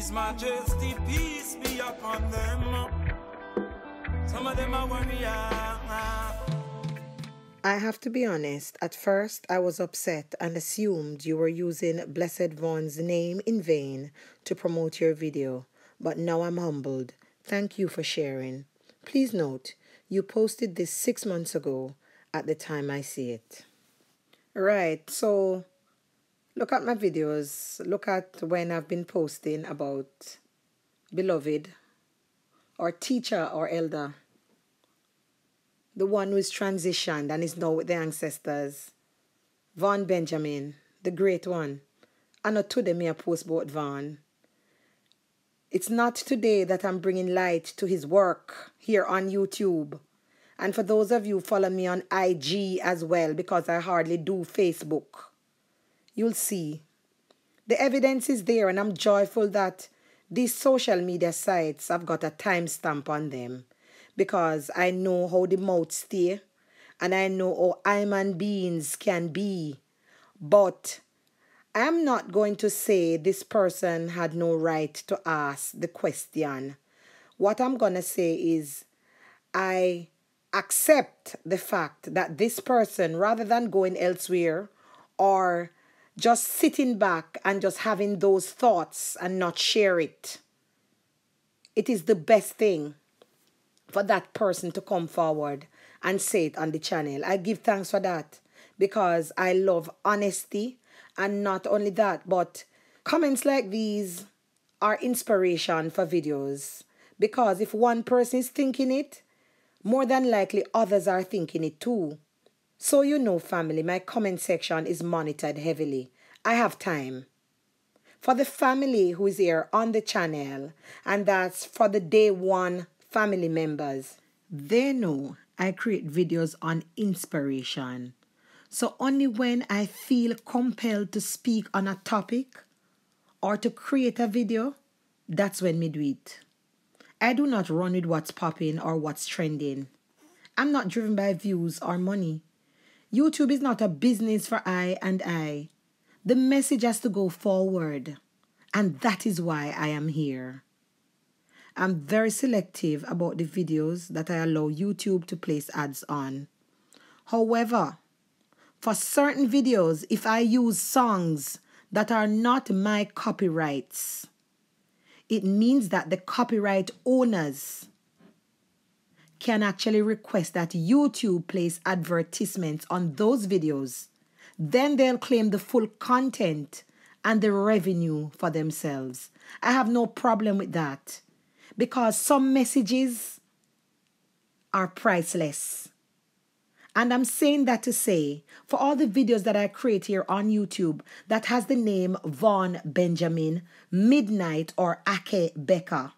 His Majesty, peace be upon them. Some of them are warriors. I have to be honest, at first I was upset and assumed you were using Blessed Vaughn's name in vain to promote your video, but now I'm humbled. Thank you for sharing. Please note, you posted this 6 months ago at the time I see it. Right, so look at my videos. Look at when I've been posting about beloved or teacher or elder. The one who is transitioned and is now with the ancestors. Vaughn Benjamin, the great one. I know today me a post about Vaughn. It's not today that I'm bringing light to his work here on YouTube. And for those of you who follow me on IG as well, because I hardly do Facebook, you'll see. The evidence is there, and I'm joyful that these social media sites have got a timestamp on them, because I know how the mouth stay, and I know how human beings can be. But I'm not going to say this person had no right to ask the question. What I'm going to say is I accept the fact that this person, rather than going elsewhere or just sitting back and just having those thoughts and not share it, it is the best thing for that person to come forward and say it on the channel. I give thanks for that because I love honesty, and not only that, but comments like these are inspiration for videos, because if one person is thinking it, more than likely others are thinking it too. So you know, family, my comment section is monitored heavily. I have time. For the family who is here on the channel, and that's for the day one family members, they know I create videos on inspiration. So only when I feel compelled to speak on a topic or to create a video, that's when me do it. I do not run with what's popping or what's trending. I'm not driven by views or money. YouTube is not a business for I and I. The message has to go forward, and that is why I am here. I'm very selective about the videos that I allow YouTube to place ads on. However, for certain videos, if I use songs that are not my copyrights, it means that the copyright owners can actually request that YouTube place advertisements on those videos. Then they'll claim the full content and the revenue for themselves. I have no problem with that, because some messages are priceless. And I'm saying that to say, for all the videos that I create here on YouTube that has the name Vaughn Benjamin, Midnite, or Akae Beka,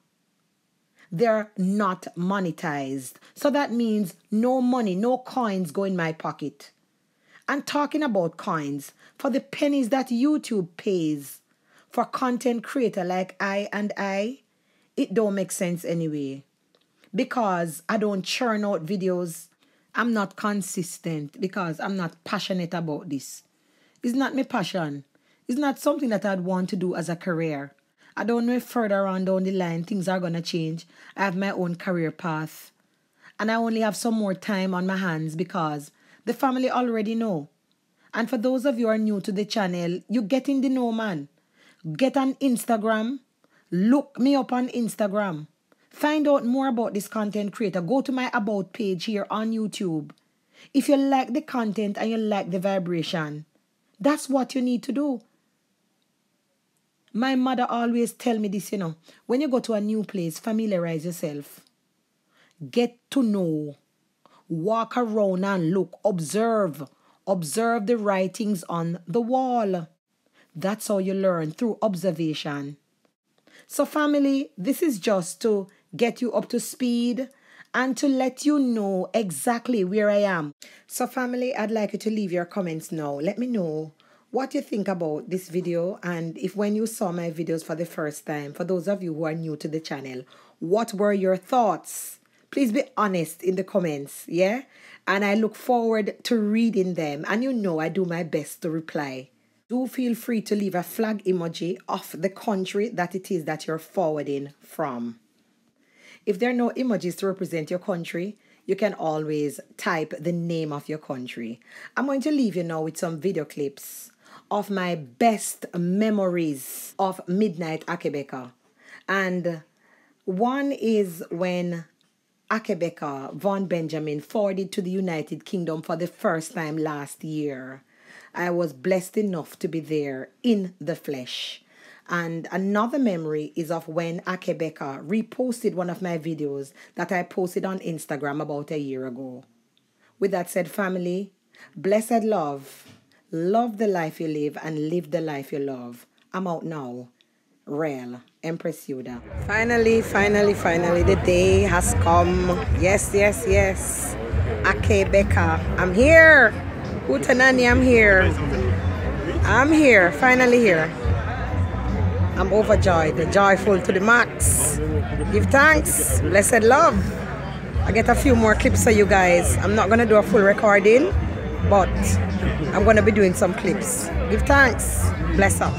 they're not monetized. So that means no money, no coins go in my pocket. And talking about coins, for the pennies that YouTube pays for content creator like I and I, it don't make sense anyway. Because I don't churn out videos. I'm not consistent because I'm not passionate about this. It's not my passion. It's not something that I'd want to do as a career. I don't know if further on down the line things are going to change. I have my own career path. And I only have some more time on my hands because the family already know. And for those of you who are new to the channel, you get in the know, man. Get on Instagram. Look me up on Instagram. Find out more about this content creator. Go to my About page here on YouTube. If you like the content and you like the vibration, that's what you need to do. My mother always tell me this, when you go to a new place, familiarize yourself. Get to know. Walk around and look. Observe. Observe the writings on the wall. That's how you learn, through observation. So family, this is just to get you up to speed and to let you know exactly where I am. So family, I'd like you to leave your comments now. Let me know what you think about this video, and if when you saw my videos for the first time, for those of you who are new to the channel, what were your thoughts? Please be honest in the comments, yeah? And I look forward to reading them, and I do my best to reply. do feel free to leave a flag emoji of the country that it is that you're forwarding from. If there are no emojis to represent your country, you can always type the name of your country. I'm going to leave you now with some video clips of my best memories of Midnite Akae Beka. And one is when Akae Beka, Vaughn Benjamin, forwarded to the United Kingdom for the first time last year. I was blessed enough to be there in the flesh. And another memory is of when Akae Beka reposted one of my videos that I posted on Instagram about a year ago. With that said, family, blessed love. Love the life you live and live the life you love. I'm out now. Real. Empress Yudah. Finally, the day has come. Yes. Akae Beka. I'm here. Utanani, I'm here. I'm here. Finally here. I'm overjoyed, joyful to the max. Give thanks, blessed love. I get a few more clips for you guys. I'm not gonna do a full recording, but I'm gonna be doing some clips. Give thanks, bless up.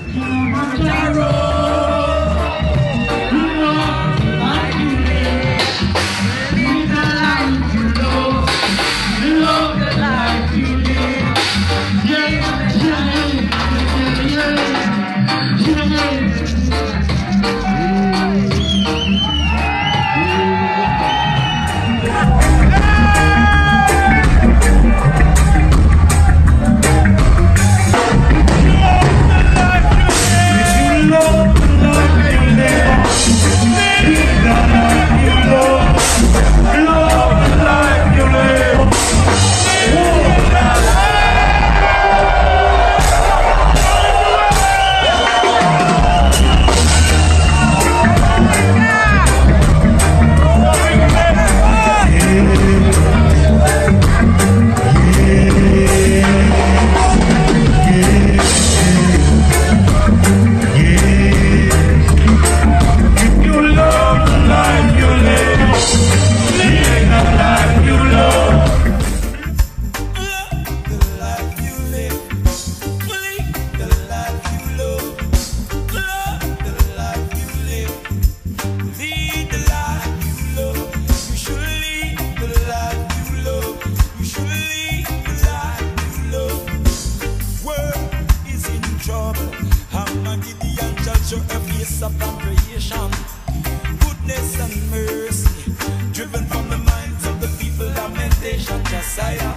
Goodness and mercy, driven from the minds of the people, lamentation, Josiah,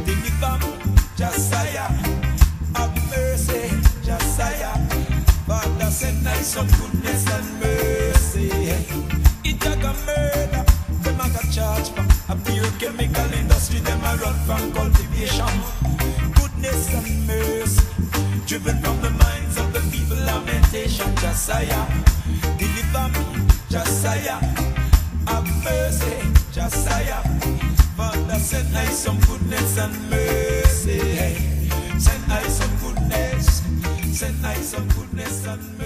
deliver, Josiah, have mercy, Josiah, Father send us some goodness and mercy. It a murder, them a got charge for a pure chemical industry, them a run from cultivation. Goodness and mercy, driven from the minds of the people, lamentation, Josiah, deliver me, Josiah, have mercy, Josiah, Father send I some goodness and mercy, send I some goodness, send I some goodness and mercy.